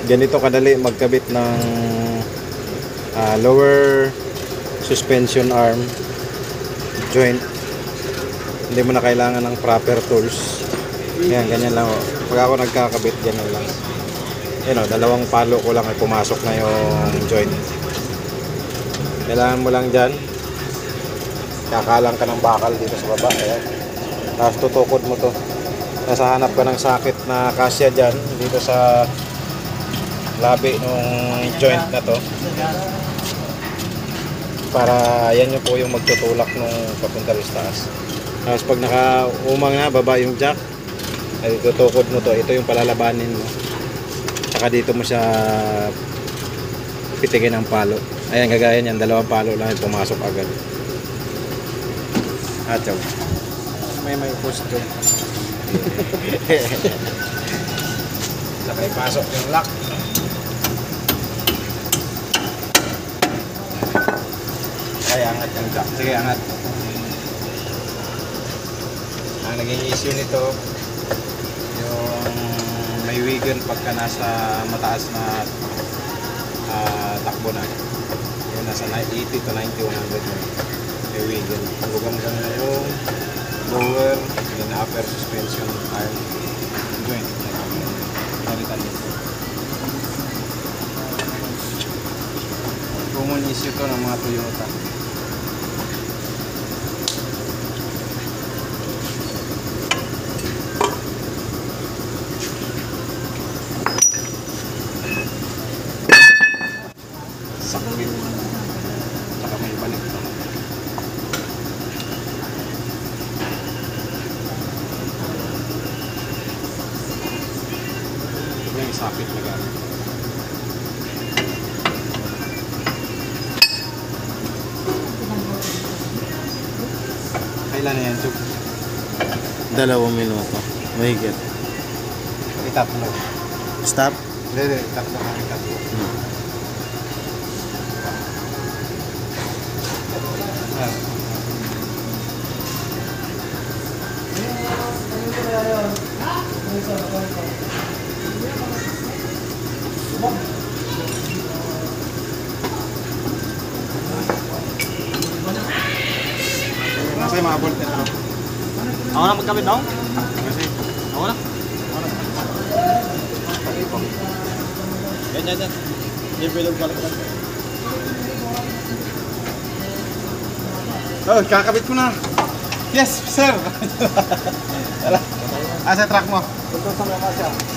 ganito kadali magkabit ng lower suspension arm joint. Hindi mo na kailangan ng proper tools. Yan, ganyan lang. Pag ako nagkakabit, ganyan lang. Yan o, dalawang palo ko lang ay pumasok na yung joint. Kailangan mo lang dyan, kakalang ka ng bakal dito sa baba. Ayan. Tapos tutukod mo to. Tapos hanap ka ng sakit na kasya dyan, dito sa labi ng joint na to. Para yan yung po yung magtutulak nung papunta rin sa taas. Tapos pag nakaumang na, baba yung jack, ay tutukod mo to. Ito yung palalabanin mo. Tsaka dito mo siya pitigin ng palo. Ayan, gagaya niyan, dalawang palo lang pumasok agad. Atyaw. May post doon. Saka ipasok yung lock. Ay, angat yung jack. Sige, angat. Ang naging issue nito, yung may wiggle pagka nasa mataas na takbo na. Yung nasa 80 to 90, 100 may wiggle. Huwag na yung lower and upper suspension arm joint. Nalitan nito. Common issue to ng mga Toyota. Sakit. Saka may balik na. May sakit na gano'n. Kailan na yan, Chuk? 2 minuto. Mahigit. Itap mo. Stop? Hindi, itap mo. Itap mo. Nasa yung mga bolt nito. Ako na magkabit daw? Kasi, Ako na? Yan. Hindi pwede balik lang. oh, kakabit ko na. Yes, sir. Asa truck mo? Ito sa mga kasya.